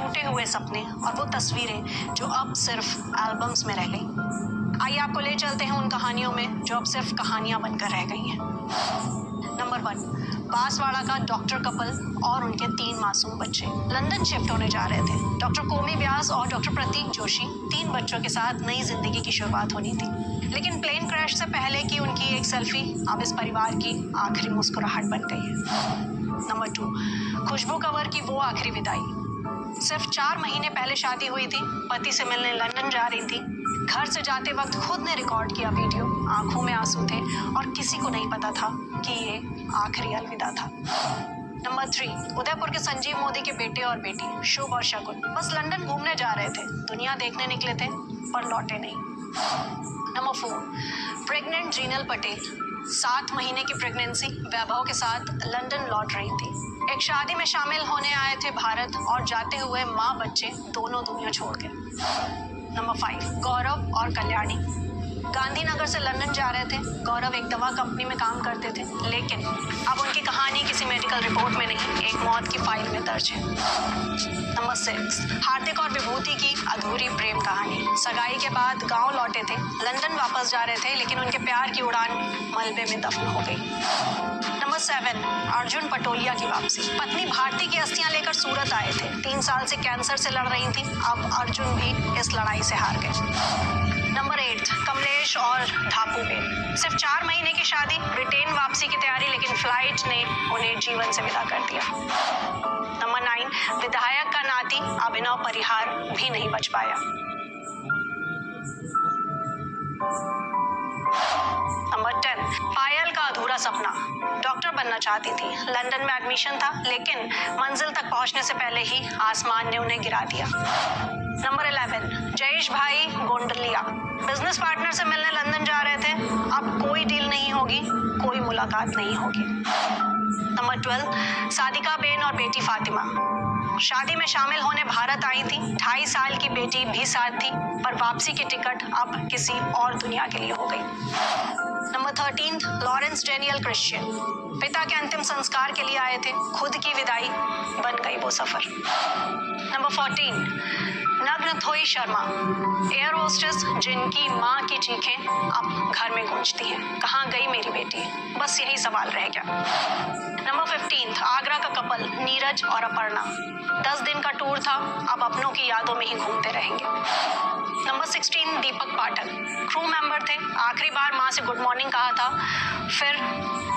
टूटे हुए सपने और वो तस्वीरें जो अब सिर्फ एल्बम्स में रह गई। आइए आपको ले चलते हैं उन कहानियों में जो अब सिर्फ कहानियां बनकर रह गई हैं। नंबर 1, बांसवाड़ा का डॉक्टर कपल और उनके 3 मासूम बच्चे लंदन शिफ्ट होने जा रहे थे। डॉक्टर कोमी व्यास और डॉक्टर प्रतीक जोशी 3 बच्चों के साथ नई जिंदगी की शुरुआत होनी थी, लेकिन प्लेन क्रैश से पहले की उनकी एक सेल्फी अब इस परिवार की आखिरी मुस्कुराहट बन गई है। नंबर 2, खुशबू कंवर की वो आखिरी विदाई। सिर्फ 4 महीने पहले शादी हुई थी, पति से मिलने लंदन जा रही थी। घर से जाते वक्त खुद ने रिकॉर्ड किया वीडियो, आंखों में आंसू थे और किसी को नहीं पता था कि ये आखिरी अलविदा था। नंबर 3, उदयपुर के संजीव मोदी के बेटे और बेटी शुभ और शगुन बस लंदन घूमने जा रहे थे, दुनिया देखने निकले थे पर लौटे नहीं। नंबर 4, प्रेग्नेंट जीनल पटेल 7 महीने की प्रेगनेंसी वैभव के साथ लंदन लौट रही थी। एक शादी में शामिल होने आए थे भारत और जाते हुए माँ बच्चे दोनों दुनिया छोड़ गए। नंबर 5, गौरव और कल्याणी गांधीनगर से लंदन जा रहे थे। गौरव एक दवा कंपनी में काम करते थे, लेकिन अब उनकी कहानी किसी मेडिकल रिपोर्ट में नहीं, एक मौत की फाइल में दर्ज है। नंबर 6, हार्दिक और विभूति की अधूरी प्रेम कहानी। सगाई के बाद गांव लौटे थे, लंदन वापस जा रहे थे, लेकिन उनके प्यार की उड़ान मलबे में दफन हो गई। नंबर 7, अर्जुन पटोलिया की वापसी। पत्नी भारती की अस्थियां लेकर सूरत आए थे। 3 साल से कैंसर से लड़ रही थी, अब अर्जुन भी इस लड़ाई से हार गए। नंबर 8, कमलेश और धापू बेन। सिर्फ 4 महीने की शादी, ब्रिटेन वापसी की तैयारी, लेकिन फ्लाइट ने उन्हें जीवन से विदा कर दिया। नंबर 9, विधायक का नाती अभिनव परिहार भी नहीं बच पाया। नंबर 10, पायल का अधूरा सपना। डॉक्टर बनना चाहती थी, लंदन में एडमिशन था, लेकिन मंजिल तक पहुंचने से पहले ही आसमान ने उन्हें गिरा दिया। नंबर 11, जयेश भाई गोंडलिया बिजनेस पार्टनर से मिलने लंदन जा रहे थे। अब कोई डील नहीं होगी, कोई मुलाकात नहीं होगी। नंबर 12, सादिका बेन और बेटी फातिमा शादी में शामिल होने भारत आई थी। 2.5 साल की बेटी भी साथ थी, पर वापसी की टिकट अब किसी और दुनिया के लिए हो गई। नंबर 13, लॉरेंस डेनियल क्रिश्चियन पिता के अंतिम संस्कार के लिए आए थे, खुद की विदाई बन गई वो सफर। नंबर 14, नग्न थोई शर्मा एयर होस्टेस जिनकी माँ की चीखें अब घर में गूंजती हैं। कहाँ गई मेरी बेटी, बस यही सवाल रह गया। नंबर 15, आगरा का कपल नीरज और अपर्णा 10 दिन का टूर था, अब अपनों की यादों में ही घूमते रहेंगे। नंबर 16, दीपक पाठक क्रू मेंबर थे, आखिरी बार माँ से गुड मॉर्निंग कहा था, फिर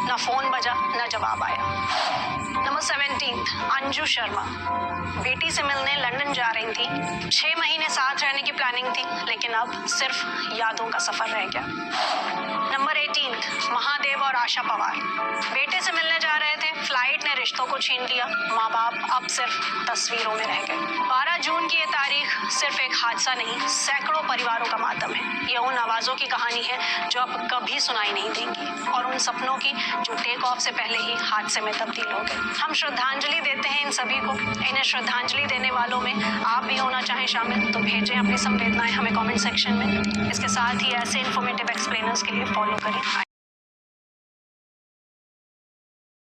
न फोन बजा न जवाब आया। नंबर 17, अंजू शर्मा बेटी से मिलने लंदन जा रही थी। 6 महीने साथ रहने की प्लानिंग थी, लेकिन अब सिर्फ यादों का सफर रह गया। नंबर 18, महादेव और आशा पवार बेटे से मिलने जा रहे थे, फ्लाइट ने रिश्तों को छीन लिया, माँ बाप अब सिर्फ तस्वीरों में रह गए। 12 जून की ये तारीख सिर्फ एक हादसा नहीं, सैकड़ों परिवारों का मातम है। ये उन आवाज़ों की कहानी है जो अब कभी सुनाई नहीं देंगी, और उन सपनों की जो टेक ऑफ से पहले ही हादसे में तब्दील हो गए। हम श्रद्धांजलि देते हैं इन सभी को। इन्हें श्रद्धांजलि देने वालों में आप भी होना चाहें शामिल, तो भेजें अपनी संवेदनाएं हमें कमेंट सेक्शन में। इसके साथ ही ऐसे इन्फॉर्मेटिव एक्सप्लेनर्स के लिए फॉलो करें।